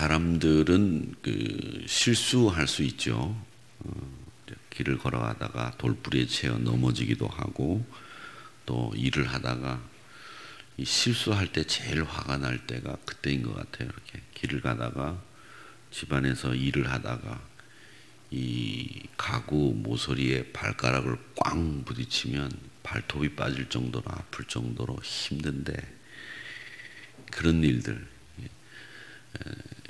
사람들은 실수할 수 있죠. 길을 걸어가다가 돌부리에 채어 넘어지기도 하고, 또 일을 하다가 이 실수할 때 제일 화가 날 때가 그때인 것 같아요. 이렇게 길을 가다가 집안에서 일을 하다가 이 가구 모서리에 발가락을 꽝 부딪히면 발톱이 빠질 정도로 아플 정도로 힘든데, 그런 일들,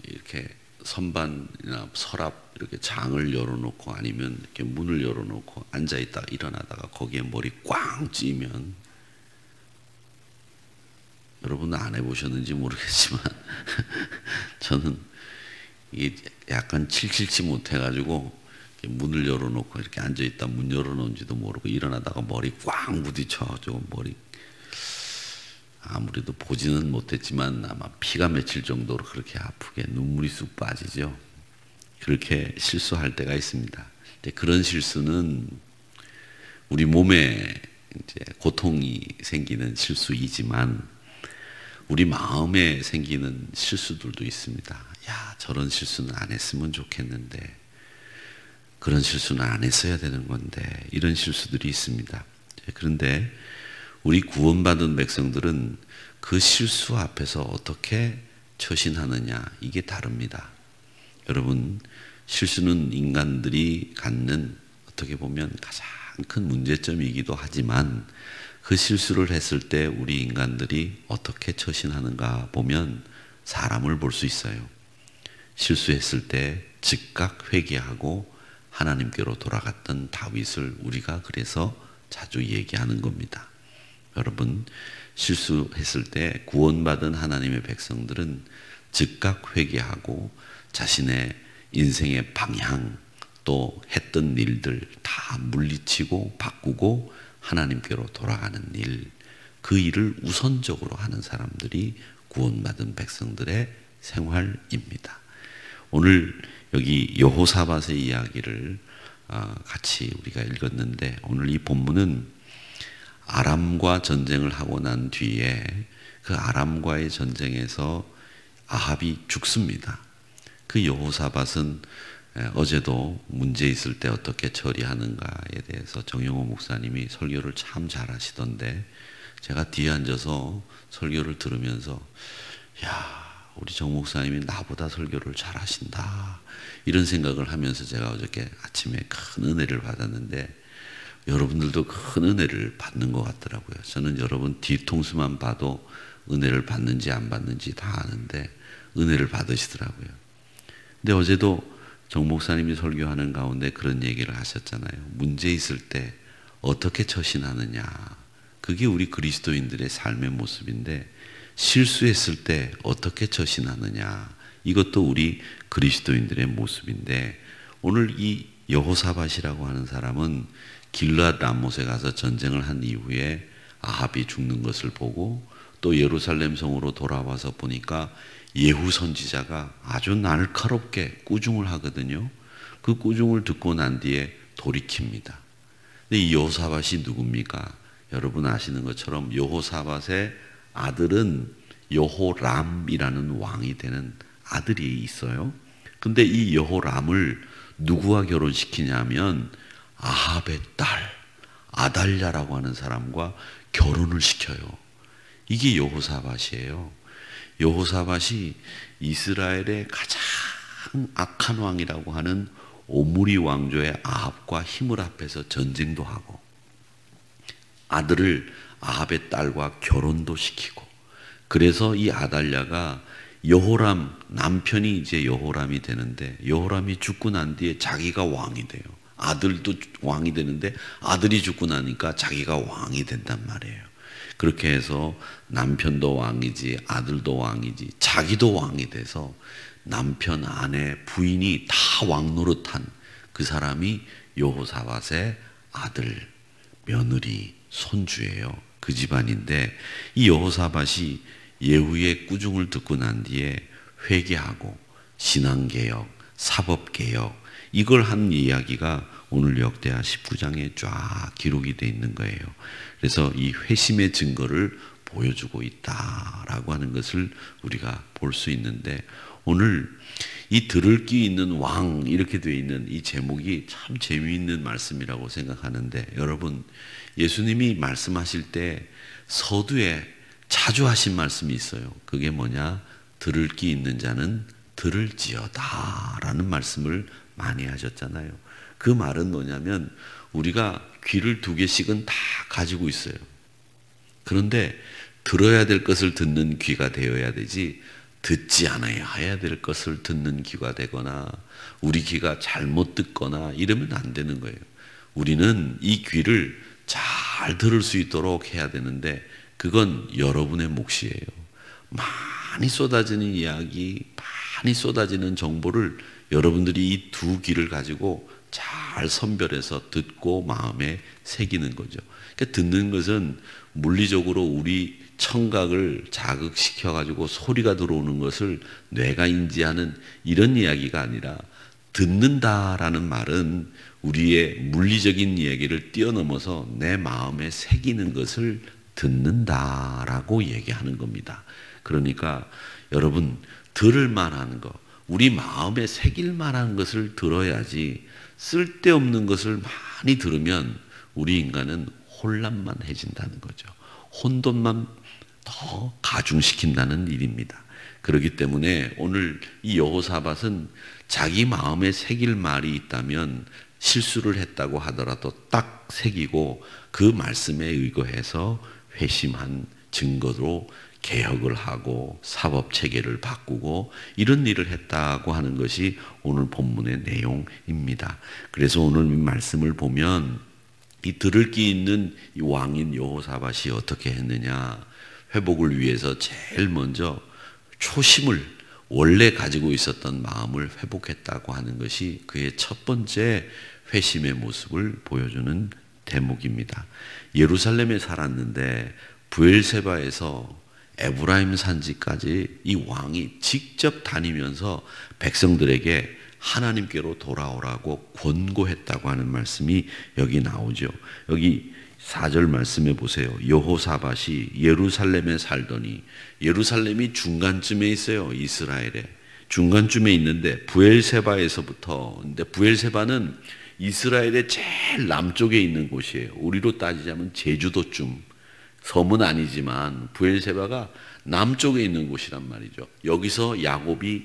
이렇게 선반이나 서랍 이렇게 장을 열어놓고 아니면 이렇게 문을 열어놓고 앉아있다 일어나다가 거기에 머리 꽝 찌면, 여러분 안 해보셨는지 모르겠지만 저는 이 약간 칠칠치 못해가지고 문을 열어놓고 이렇게 앉아있다 문 열어놓은지도 모르고 일어나다가 머리 꽝 부딪혀가지고 머리, 아무래도 보지는 못했지만 아마 피가 맺힐 정도로 그렇게 아프게 눈물이 쑥 빠지죠. 그렇게 실수할 때가 있습니다. 그런 실수는 우리 몸에 이제 고통이 생기는 실수이지만 우리 마음에 생기는 실수들도 있습니다. 야, 저런 실수는 안 했으면 좋겠는데, 그런 실수는 안 했어야 되는 건데, 이런 실수들이 있습니다. 그런데 우리 구원받은 백성들은 그 실수 앞에서 어떻게 처신하느냐, 이게 다릅니다. 여러분, 실수는 인간들이 갖는 어떻게 보면 가장 큰 문제점이기도 하지만, 그 실수를 했을 때 우리 인간들이 어떻게 처신하는가 보면 사람을 볼 수 있어요. 실수했을 때 즉각 회개하고 하나님께로 돌아갔던 다윗을 우리가 그래서 자주 얘기하는 겁니다. 여러분, 실수했을 때 구원받은 하나님의 백성들은 즉각 회개하고 자신의 인생의 방향, 또 했던 일들 다 물리치고 바꾸고 하나님께로 돌아가는 일, 그 일을 우선적으로 하는 사람들이 구원받은 백성들의 생활입니다. 오늘 여기 여호사밧의 이야기를 같이 우리가 읽었는데, 오늘 이 본문은 아람과 전쟁을 하고 난 뒤에 그 아람과의 전쟁에서 아합이 죽습니다. 그 여호사밧은 어제도 문제 있을 때 어떻게 처리하는가에 대해서 정영호 목사님이 설교를 참 잘하시던데, 제가 뒤에 앉아서 설교를 들으면서 야, 우리 정 목사님이 나보다 설교를 잘하신다, 이런 생각을 하면서 제가 어저께 아침에 큰 은혜를 받았는데, 여러분들도 큰 은혜를 받는 것 같더라고요. 저는 여러분 뒤통수만 봐도 은혜를 받는지 안 받는지 다 아는데 은혜를 받으시더라고요. 근데 어제도 정 목사님이 설교하는 가운데 그런 얘기를 하셨잖아요. 문제 있을 때 어떻게 처신하느냐, 그게 우리 그리스도인들의 삶의 모습인데, 실수했을 때 어떻게 처신하느냐, 이것도 우리 그리스도인들의 모습인데, 오늘 이 여호사밧이라고 하는 사람은 길르앗 라못에 가서 전쟁을 한 이후에 아합이 죽는 것을 보고, 또 예루살렘 성으로 돌아와서 보니까 예후 선지자가 아주 날카롭게 꾸중을 하거든요. 그 꾸중을 듣고 난 뒤에 돌이킵니다. 근데 이 여호사밧이 누굽니까? 여러분 아시는 것처럼 여호사밧의 아들은 여호람이라는 왕이 되는 아들이 있어요. 근데 이 여호람을 누구와 결혼시키냐면 아합의 딸 아달랴라고 하는 사람과 결혼을 시켜요. 이게 여호사밧이에요. 여호사밧이 이스라엘의 가장 악한 왕이라고 하는 오므리 왕조의 아합과 힘을 합해서 전쟁도 하고, 아들을 아합의 딸과 결혼도 시키고, 그래서 이 아달랴가 여호람, 남편이 이제 여호람이 되는데, 여호람이 죽고 난 뒤에 자기가 왕이 돼요. 아들도 왕이 되는데 아들이 죽고 나니까 자기가 왕이 된단 말이에요. 그렇게 해서 남편도 왕이지 아들도 왕이지 자기도 왕이 돼서 남편, 아내, 부인이 다 왕 노릇한 그 사람이 여호사밧의 아들, 며느리, 손주예요. 그 집안인데, 이 여호사밧이 예후의 꾸중을 듣고 난 뒤에 회개하고 신앙개혁, 사법개혁, 이걸 한 이야기가 오늘 역대하 19장에 쫙 기록이 되어 있는 거예요. 그래서 이 회심의 증거를 보여주고 있다라고 하는 것을 우리가 볼 수 있는데, 오늘 이 들을 귀 있는 왕 이렇게 되어 있는 이 제목이 참 재미있는 말씀이라고 생각하는데, 여러분 예수님이 말씀하실 때 서두에 자주 하신 말씀이 있어요. 그게 뭐냐? 들을 귀 있는 자는 들을지어다 라는 말씀을 많이 하셨잖아요. 그 말은 뭐냐면 우리가 귀를 2개씩은 다 가지고 있어요. 그런데 들어야 될 것을 듣는 귀가 되어야 되지, 듣지 않아야 해야 될 것을 듣는 귀가 되거나 우리 귀가 잘못 듣거나 이러면 안 되는 거예요. 우리는 이 귀를 잘 들을 수 있도록 해야 되는데 그건 여러분의 몫이에요. 많이 쏟아지는 이야기, 많이 쏟아지는 정보를 여러분들이 이 2귀를 가지고 잘 선별해서 듣고 마음에 새기는 거죠. 그러니까 듣는 것은 물리적으로 우리 청각을 자극시켜 가지고 소리가 들어오는 것을 뇌가 인지하는 이런 이야기가 아니라, 듣는다라는 말은 우리의 물리적인 이야기를 뛰어넘어서 내 마음에 새기는 것을 듣는다라고 얘기하는 겁니다. 그러니까 여러분 들을 만한 거, 우리 마음에 새길 만한 것을 들어야지, 쓸데없는 것을 많이 들으면 우리 인간은 혼란만해진다는 거죠. 혼돈만 더 가중시킨다는 일입니다. 그렇기 때문에 오늘 이 여호사밧은 자기 마음에 새길 말이 있다면 실수를 했다고 하더라도 딱 새기고 그 말씀에 의거해서 회심한 증거로 개혁을 하고 사법 체계를 바꾸고 이런 일을 했다고 하는 것이 오늘 본문의 내용입니다. 그래서 오늘 이 말씀을 보면 이 들을 귀 있는 이 왕인 여호사밧이 어떻게 했느냐, 회복을 위해서 제일 먼저 초심을, 원래 가지고 있었던 마음을 회복했다고 하는 것이 그의 첫 번째 회심의 모습을 보여주는 대목입니다. 예루살렘에 살았는데 브엘세바에서 에브라임 산지까지 이 왕이 직접 다니면서 백성들에게 하나님께로 돌아오라고 권고했다고 하는 말씀이 여기 나오죠. 여기 4절 말씀해 보세요. 여호사밧이 예루살렘에 살더니, 예루살렘이 중간쯤에 있어요. 이스라엘에 중간쯤에 있는데 브엘세바에서부터, 근데 브엘세바는 이스라엘의 제일 남쪽에 있는 곳이에요. 우리로 따지자면 제주도쯤, 섬은 아니지만 브엘세바가 남쪽에 있는 곳이란 말이죠. 여기서 야곱이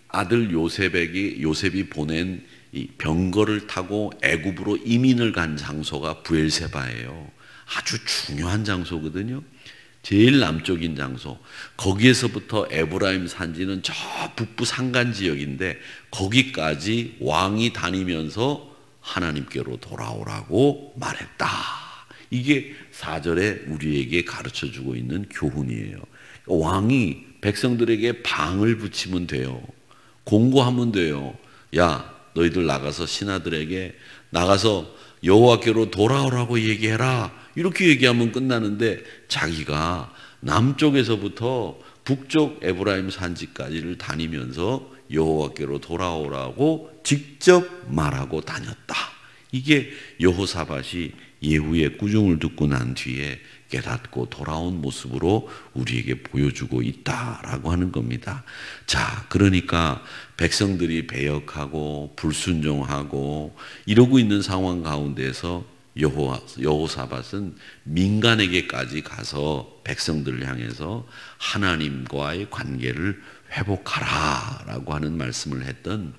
아들 요셉이 보낸 이 병거를 타고 애굽으로 이민을 간 장소가 브엘세바예요. 아주 중요한 장소거든요. 제일 남쪽인 장소. 거기에서부터 에브라임 산지는 저 북부 산간 지역인데 거기까지 왕이 다니면서 하나님께로 돌아오라고 말했다. 이게 4절에 우리에게 가르쳐주고 있는 교훈이에요. 왕이 백성들에게 방을 붙이면 돼요. 공고하면 돼요. 야, 너희들 나가서 신하들에게 나가서 여호와께로 돌아오라고 얘기해라. 이렇게 얘기하면 끝나는데 자기가 남쪽에서부터 북쪽 에브라임 산지까지를 다니면서 여호와께로 돌아오라고 직접 말하고 다녔다. 이게 여호사밧이 예후의 꾸중을 듣고 난 뒤에 깨닫고 돌아온 모습으로 우리에게 보여주고 있다라고 하는 겁니다. 자, 그러니까 백성들이 배역하고 불순종하고 이러고 있는 상황 가운데서 여호사밧은 민간에게까지 가서 백성들을 향해서 하나님과의 관계를 회복하라라고 하는 말씀을 했던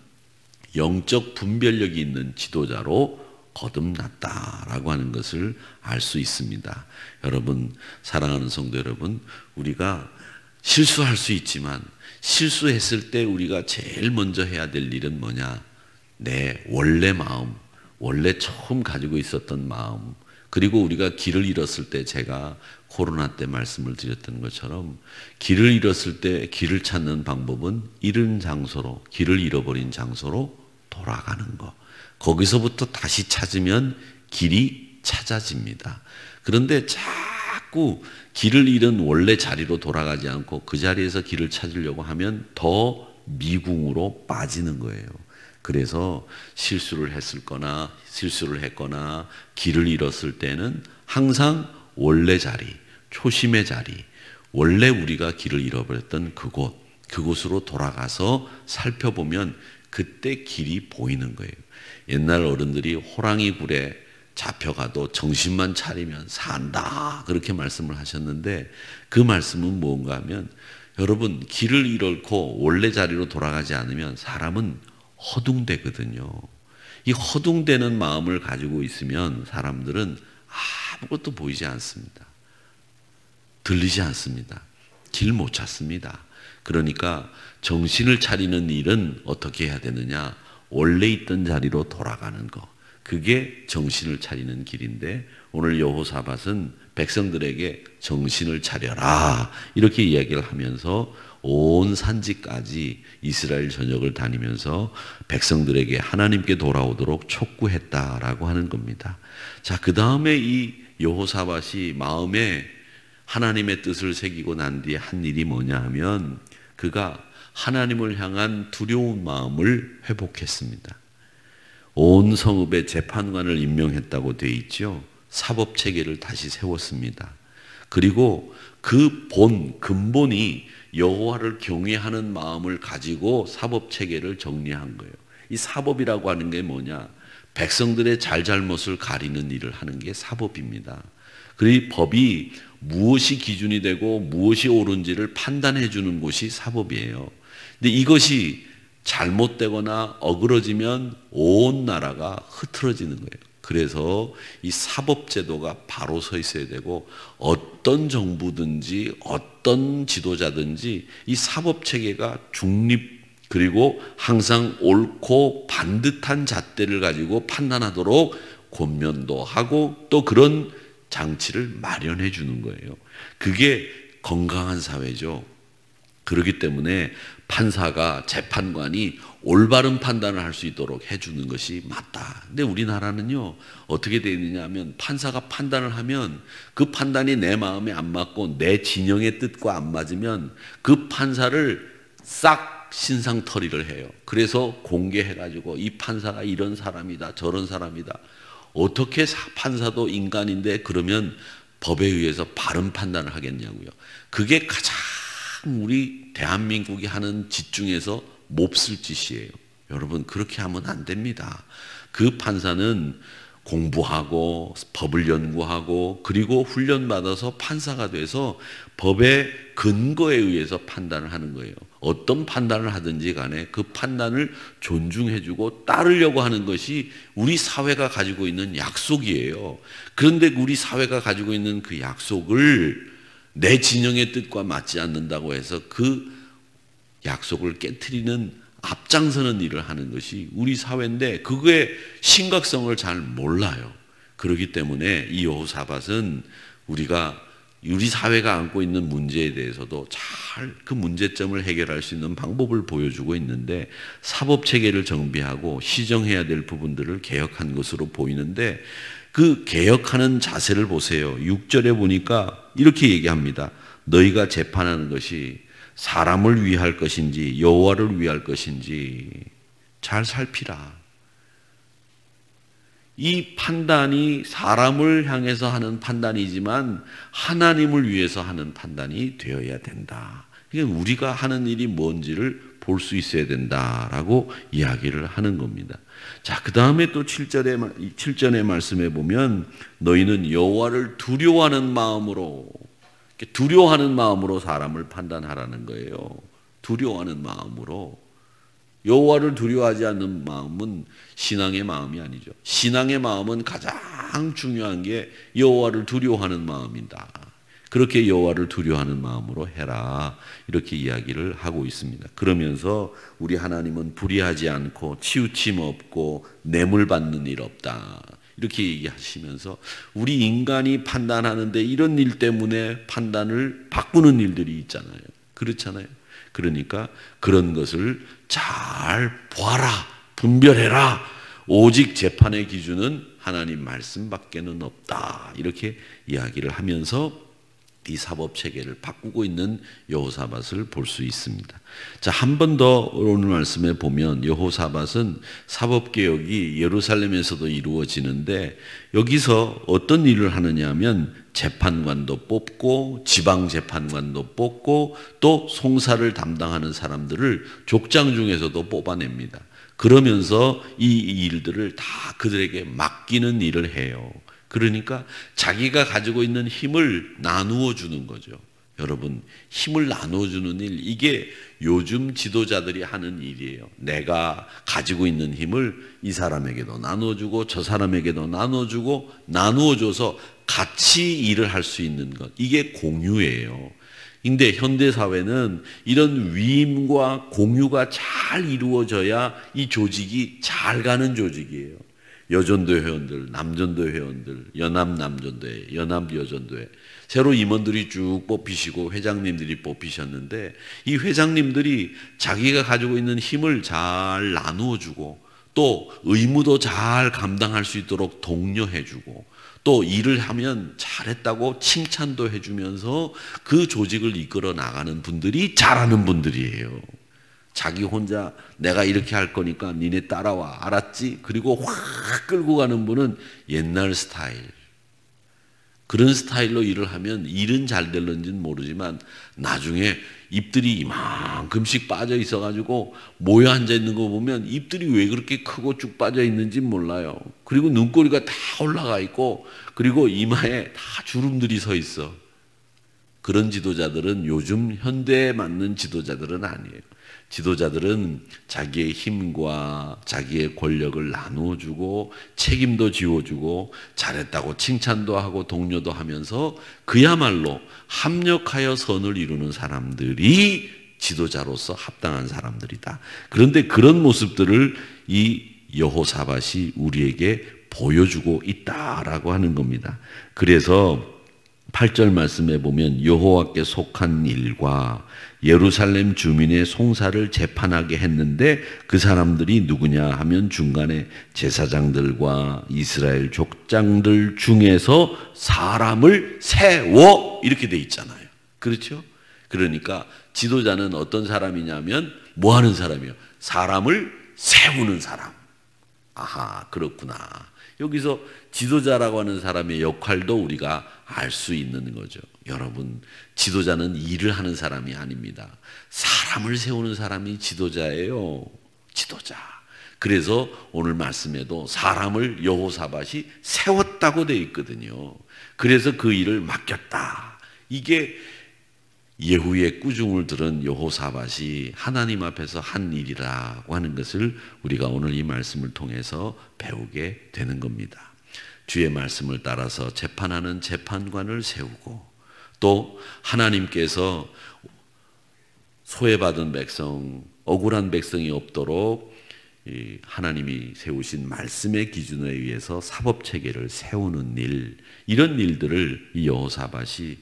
영적 분별력이 있는 지도자로 거듭났다라고 하는 것을 알 수 있습니다. 여러분, 사랑하는 성도 여러분, 우리가 실수할 수 있지만 실수했을 때 우리가 제일 먼저 해야 될 일은 뭐냐? 내 원래 마음, 원래 처음 가지고 있었던 마음, 그리고 우리가 길을 잃었을 때, 제가 코로나 때 말씀을 드렸던 것처럼 길을 잃었을 때 길을 찾는 방법은 잃은 장소로, 길을 잃어버린 장소로 돌아가는 것. 거기서부터 다시 찾으면 길이 찾아집니다. 그런데 자꾸 길을 잃은 원래 자리로 돌아가지 않고 그 자리에서 길을 찾으려고 하면 더 미궁으로 빠지는 거예요. 그래서 실수를 했거나 길을 잃었을 때는 항상 원래 자리, 초심의 자리, 원래 우리가 길을 잃어버렸던 그곳, 그곳으로 돌아가서 살펴보면 그때 길이 보이는 거예요. 옛날 어른들이 호랑이 굴에 잡혀가도 정신만 차리면 산다 그렇게 말씀을 하셨는데, 그 말씀은 뭔가 하면 여러분, 길을 잃고 원래 자리로 돌아가지 않으면 사람은 허둥대거든요. 이 허둥대는 마음을 가지고 있으면 사람들은 아무것도 보이지 않습니다. 들리지 않습니다. 길 못 찾습니다. 그러니까 정신을 차리는 일은 어떻게 해야 되느냐? 원래 있던 자리로 돌아가는 거. 그게 정신을 차리는 길인데, 오늘 여호사밧은 백성들에게 정신을 차려라 이렇게 이야기를 하면서 온 산지까지 이스라엘 전역을 다니면서 백성들에게 하나님께 돌아오도록 촉구했다라고 하는 겁니다. 자, 그 다음에 이 여호사밧이 마음에 하나님의 뜻을 새기고 난 뒤에 한 일이 뭐냐 하면, 그가 하나님을 향한 두려운 마음을 회복했습니다. 온 성읍에 재판관을 임명했다고 되어 있죠. 사법체계를 다시 세웠습니다. 그리고 그 근본이 여호와를 경외하는 마음을 가지고 사법체계를 정리한 거예요. 이 사법이라고 하는 게 뭐냐? 백성들의 잘잘못을 가리는 일을 하는 게 사법입니다. 그리고 법이 무엇이 기준이 되고 무엇이 옳은지를 판단해 주는 곳이 사법이에요. 근데 이것이 잘못되거나 어그러지면 온 나라가 흐트러지는 거예요. 그래서 이 사법제도가 바로 서 있어야 되고, 어떤 정부든지 어떤 지도자든지 이 사법체계가 중립, 그리고 항상 옳고 반듯한 잣대를 가지고 판단하도록 권면도 하고 또 그런 장치를 마련해 주는 거예요. 그게 건강한 사회죠. 그렇기 때문에 판사가, 재판관이 올바른 판단을 할 수 있도록 해주는 것이 맞다. 근데 우리나라는요, 어떻게 되어 있느냐 하면, 판사가 판단을 하면 그 판단이 내 마음에 안 맞고 내 진영의 뜻과 안 맞으면 그 판사를 싹 신상털이를 해요. 그래서 공개해가지고 이 판사가 이런 사람이다, 저런 사람이다. 어떻게 판사도 인간인데 그러면 법에 의해서 바른 판단을 하겠냐고요. 그게 가장 우리 대한민국이 하는 짓 중에서 몹쓸 짓이에요. 여러분, 그렇게 하면 안 됩니다. 그 판사는 공부하고 법을 연구하고 그리고 훈련받아서 판사가 돼서 법의 근거에 의해서 판단을 하는 거예요. 어떤 판단을 하든지 간에 그 판단을 존중해주고 따르려고 하는 것이 우리 사회가 가지고 있는 약속이에요. 그런데 우리 사회가 가지고 있는 그 약속을 내 진영의 뜻과 맞지 않는다고 해서 그 약속을 깨트리는, 앞장서는 일을 하는 것이 우리 사회인데 그거의 심각성을 잘 몰라요. 그렇기 때문에 이 여호사밧은 우리 사회가 안고 있는 문제에 대해서도 잘 그 문제점을 해결할 수 있는 방법을 보여주고 있는데, 사법체계를 정비하고 시정해야 될 부분들을 개혁한 것으로 보이는데, 그 개혁하는 자세를 보세요. 6절에 보니까 이렇게 얘기합니다. 너희가 재판하는 것이 사람을 위할 것인지 여호와를 위할 것인지 잘 살피라. 이 판단이 사람을 향해서 하는 판단이지만 하나님을 위해서 하는 판단이 되어야 된다. 그러니까 우리가 하는 일이 뭔지를 볼 수 있어야 된다라고 이야기를 하는 겁니다. 자, 그 다음에 또 7절의 말씀에 보면 너희는 여호와를 두려워하는 마음으로 사람을 판단하라는 거예요. 두려워하는 마음으로. 여호와를 두려워하지 않는 마음은 신앙의 마음이 아니죠. 신앙의 마음은 가장 중요한 게 여호와를 두려워하는 마음이다. 그렇게 여호와를 두려워하는 마음으로 해라. 이렇게 이야기를 하고 있습니다. 그러면서 우리 하나님은 불의하지 않고 치우침 없고 뇌물 받는 일 없다. 이렇게 얘기하시면서 우리 인간이 판단하는데 이런 일 때문에 판단을 바꾸는 일들이 있잖아요. 그렇잖아요. 그러니까 그런 것을 잘 보아라, 분별해라. 오직 재판의 기준은 하나님 말씀밖에는 없다. 이렇게 이야기를 하면서 이 사법 체계를 바꾸고 있는 여호사밧을 볼 수 있습니다. 자, 한 번 더 오늘 말씀에 보면 여호사밧은 사법 개혁이 예루살렘에서도 이루어지는데 여기서 어떤 일을 하느냐 하면 재판관도 뽑고 지방 재판관도 뽑고 또 송사를 담당하는 사람들을 족장 중에서도 뽑아냅니다. 그러면서 이 일들을 다 그들에게 맡기는 일을 해요. 그러니까 자기가 가지고 있는 힘을 나누어 주는 거죠. 여러분, 힘을 나누어 주는 일, 이게 요즘 지도자들이 하는 일이에요. 내가 가지고 있는 힘을 이 사람에게도 나누어 주고 저 사람에게도 나누어 주고 나누어 줘서 같이 일을 할 수 있는 것, 이게 공유예요. 근데 현대 사회는 이런 위임과 공유가 잘 이루어져야 이 조직이 잘 가는 조직이에요. 여전도 회원들, 남전도 회원들, 연합남전도회, 연합여전도회, 새로 임원들이 쭉 뽑히시고 회장님들이 뽑히셨는데 이 회장님들이 자기가 가지고 있는 힘을 잘 나누어 주고 또 의무도 잘 감당할 수 있도록 독려해 주고 또 일을 하면 잘했다고 칭찬도 해주면서 그 조직을 이끌어 나가는 분들이 잘하는 분들이에요. 자기 혼자 내가 이렇게 할 거니까 니네 따라와, 알았지? 그리고 확 끌고 가는 분은 옛날 스타일. 그런 스타일로 일을 하면 일은 잘 될런지는 모르지만 나중에 입들이 이만큼씩 빠져 있어가지고 모여 앉아 있는 거 보면 입들이 왜 그렇게 크고 쭉 빠져 있는지 몰라요. 그리고 눈꼬리가 다 올라가 있고 그리고 이마에 다 주름들이 서 있어. 그런 지도자들은 요즘 현대에 맞는 지도자들은 아니에요. 지도자들은 자기의 힘과 자기의 권력을 나누어 주고 책임도 지워주고 잘했다고 칭찬도 하고 독려도 하면서 그야말로 합력하여 선을 이루는 사람들이 지도자로서 합당한 사람들이다. 그런데 그런 모습들을 이 여호사밧이 우리에게 보여주고 있다라고 하는 겁니다. 그래서 8절 말씀에 보면 여호와께 속한 일과 예루살렘 주민의 송사를 재판하게 했는데 그 사람들이 누구냐 하면 중간에 제사장들과 이스라엘 족장들 중에서 사람을 세워 이렇게 돼 있잖아요. 그렇죠? 그러니까 지도자는 어떤 사람이냐면 뭐 하는 사람이에요? 사람을 세우는 사람. 아하, 그렇구나. 여기서 지도자라고 하는 사람의 역할도 우리가 알 수 있는 거죠. 여러분, 지도자는 일을 하는 사람이 아닙니다. 사람을 세우는 사람이 지도자예요. 지도자. 그래서 오늘 말씀에도 사람을 여호사밧이 세웠다고 되어 있거든요. 그래서 그 일을 맡겼다. 이게 예후의 꾸중을 들은 여호사밧이 하나님 앞에서 한 일이라고 하는 것을 우리가 오늘 이 말씀을 통해서 배우게 되는 겁니다. 주의 말씀을 따라서 재판하는 재판관을 세우고 또 하나님께서 소외받은 백성, 억울한 백성이 없도록 하나님이 세우신 말씀의 기준에 의해서 사법체계를 세우는 일, 이런 일들을 이 여호사밧이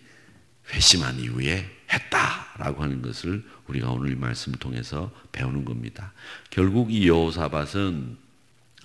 회심한 이후에 했다라고 하는 것을 우리가 오늘 이 말씀을 통해서 배우는 겁니다. 결국 이 여호사밧은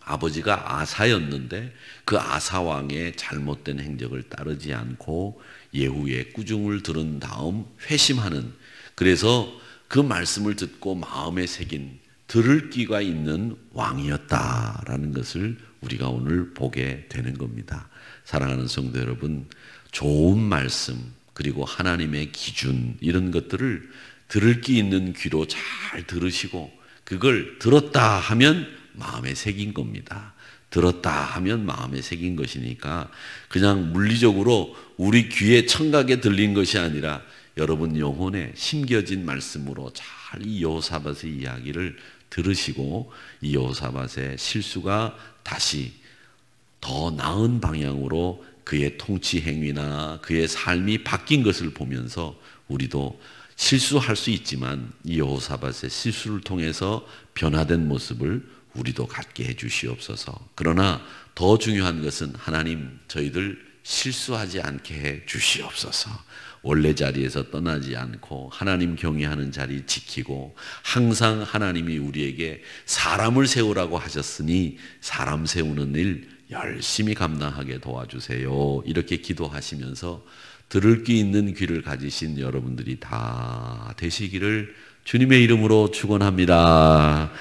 아버지가 아사였는데 그 아사 왕의 잘못된 행적을 따르지 않고 예후의 꾸중을 들은 다음 회심하는, 그래서 그 말씀을 듣고 마음에 새긴 들을 귀가 있는 왕이었다라는 것을 우리가 오늘 보게 되는 겁니다. 사랑하는 성도 여러분, 좋은 말씀 그리고 하나님의 기준 이런 것들을 들을 귀 있는 귀로 잘 들으시고 그걸 들었다 하면 마음에 새긴 겁니다. 들었다 하면 마음에 새긴 것이니까 그냥 물리적으로 우리 귀에 청각에 들린 것이 아니라 여러분 영혼에 심겨진 말씀으로 잘 이 여호사밧의 이야기를 들으시고 이 여호사밧의 실수가 다시 더 나은 방향으로 그의 통치 행위나 그의 삶이 바뀐 것을 보면서 우리도 실수할 수 있지만 이 여호사밧의 실수를 통해서 변화된 모습을 우리도 갖게 해 주시옵소서. 그러나 더 중요한 것은 하나님 저희들 실수하지 않게 해 주시옵소서. 원래 자리에서 떠나지 않고 하나님 경외하는 자리 지키고 항상 하나님이 우리에게 사람을 세우라고 하셨으니 사람 세우는 일 열심히 감당하게 도와주세요. 이렇게 기도하시면서 들을 귀 있는 귀를 가지신 여러분들이 다 되시기를 주님의 이름으로 축원합니다.